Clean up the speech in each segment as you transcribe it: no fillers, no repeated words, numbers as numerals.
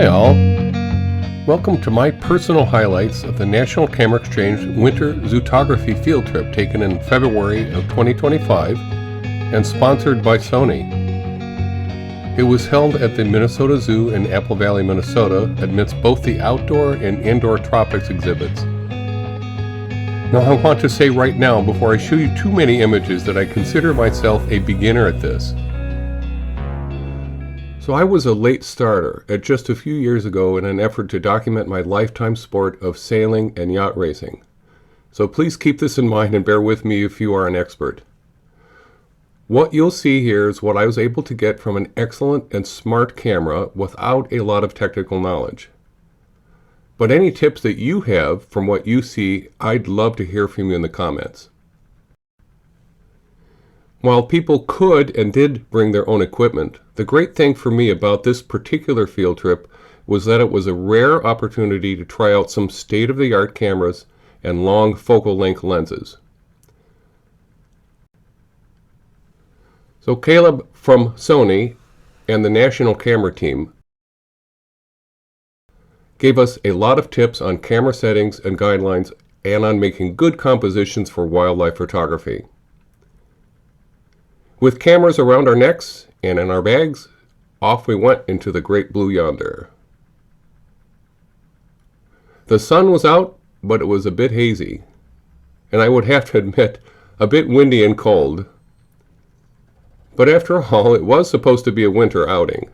Hi all. Welcome to my personal highlights of the National Camera Exchange Winter Zootography field trip taken in February of 2025 and sponsored by Sony. It was held at the Minnesota Zoo in Apple Valley, Minnesota, amidst both the outdoor and indoor tropics exhibits. Now I want to say right now, before I show you too many images, that I consider myself a beginner at this. So I was a late starter at just a few years ago in an effort to document my lifetime sport of sailing and yacht racing. So please keep this in mind and bear with me if you are an expert. What you'll see here is what I was able to get from an excellent and smart camera without a lot of technical knowledge. But any tips that you have from what you see, I'd love to hear from you in the comments. While people could and did bring their own equipment, the great thing for me about this particular field trip was that it was a rare opportunity to try out some state-of-the-art cameras and long focal length lenses. So Caleb from Sony and the National Camera team gave us a lot of tips on camera settings and guidelines and on making good compositions for wildlife photography. With cameras around our necks and in our bags, off we went into the great blue yonder. The sun was out, but it was a bit hazy, and I would have to admit, a bit windy and cold. But after all, it was supposed to be a winter outing.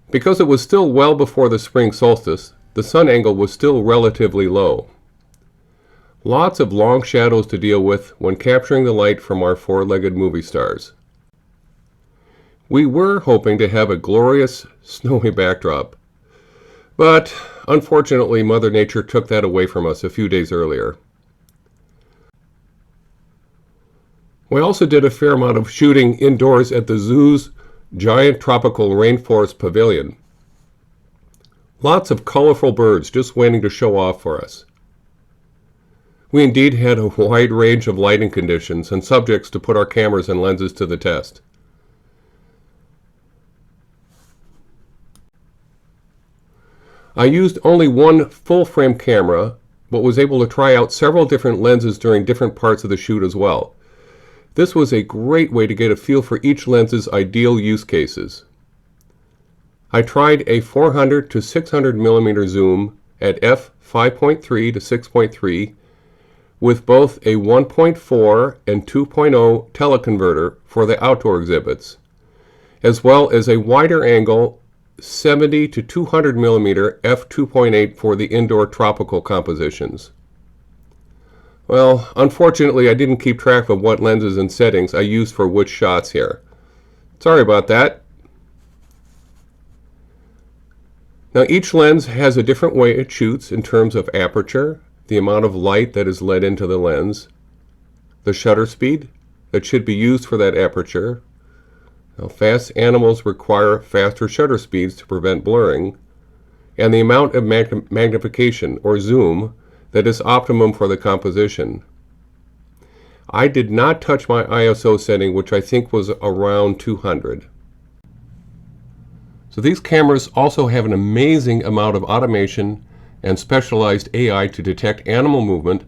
Because it was still well before the spring solstice, the sun angle was still relatively low. Lots of long shadows to deal with when capturing the light from our four-legged movie stars. We were hoping to have a glorious snowy backdrop, but unfortunately Mother Nature took that away from us a few days earlier. We also did a fair amount of shooting indoors at the zoo's giant tropical rainforest pavilion. Lots of colorful birds just waiting to show off for us. We indeed had a wide range of lighting conditions and subjects to put our cameras and lenses to the test. I used only one full-frame camera, but was able to try out several different lenses during different parts of the shoot as well. This was a great way to get a feel for each lens's ideal use cases. I tried a 400 to 600 millimeter zoom at f5.3 to 6.3 with both a 1.4 and 2.0 teleconverter for the outdoor exhibits, as well as a wider angle 70 to 200 millimeter f2.8 for the indoor tropical compositions. Well, unfortunately I didn't keep track of what lenses and settings I used for which shots here. Sorry about that. Now each lens has a different way it shoots in terms of aperture, the amount of light that is let into the lens, the shutter speed that should be used for that aperture. Now, fast animals require faster shutter speeds to prevent blurring, and the amount of magnification or zoom that is optimum for the composition. I did not touch my ISO setting, which I think was around 200. So these cameras also have an amazing amount of automation and specialized AI to detect animal movement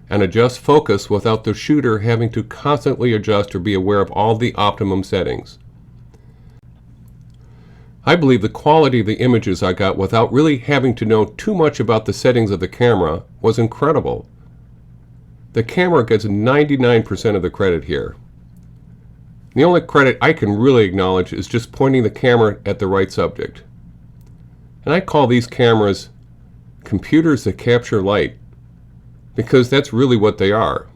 and adjust focus without the shooter having to constantly adjust or be aware of all the optimum settings. I believe the quality of the images I got without really having to know too much about the settings of the camera was incredible. The camera gets 99% of the credit here. The only credit I can really acknowledge is just pointing the camera at the right subject. And I call these cameras computers that capture light, because that's really what they are.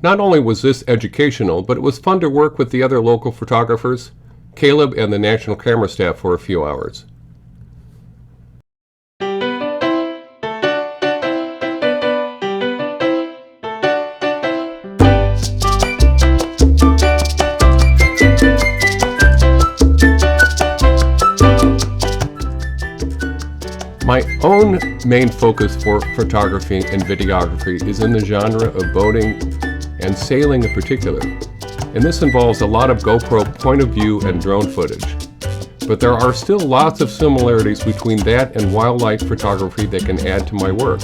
Not only was this educational, but it was fun to work with the other local photographers, Caleb and the National Camera staff, for a few hours. My own main focus for photography and videography is in the genre of boating and sailing in particular, and this involves a lot of GoPro point of view and drone footage. But there are still lots of similarities between that and wildlife photography that can add to my work.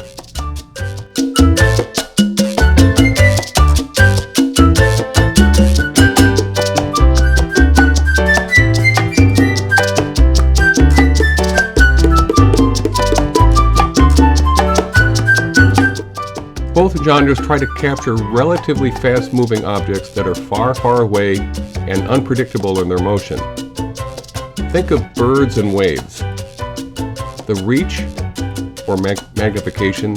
Both genres try to capture relatively fast-moving objects that are far, far away and unpredictable in their motion. Think of birds and waves. The reach, or magnification,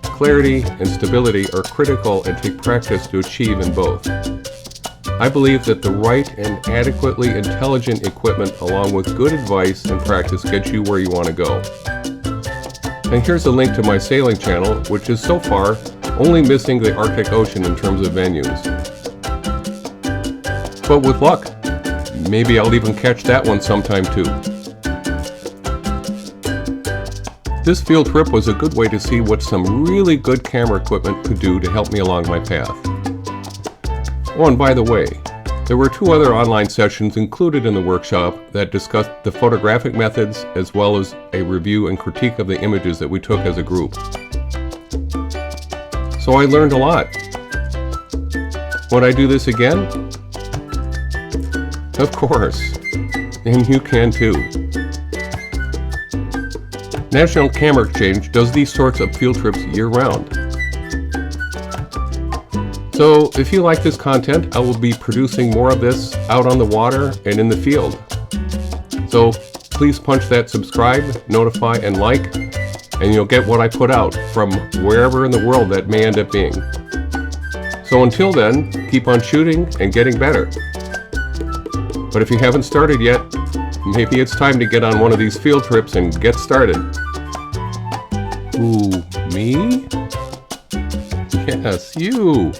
clarity, and stability are critical and take practice to achieve in both. I believe that the right and adequately intelligent equipment along with good advice and practice gets you where you want to go. And here's a link to my sailing channel, which is so far only missing the Arctic Ocean in terms of venues. But with luck, maybe I'll even catch that one sometime too. This field trip was a good way to see what some really good camera equipment could do to help me along my path. Oh, and by the way, there were 2 other online sessions included in the workshop that discussed the photographic methods as well as a review and critique of the images that we took as a group. So I learned a lot. Would I do this again? Of course, and you can too. National Camera Exchange does these sorts of field trips year-round. So if you like this content, I will be producing more of this out on the water and in the field. So please punch that subscribe, notify, and like, and you'll get what I put out from wherever in the world that may end up being. So until then, keep on shooting and getting better. But if you haven't started yet, maybe it's time to get on one of these field trips and get started. Ooh, me? Yes, you!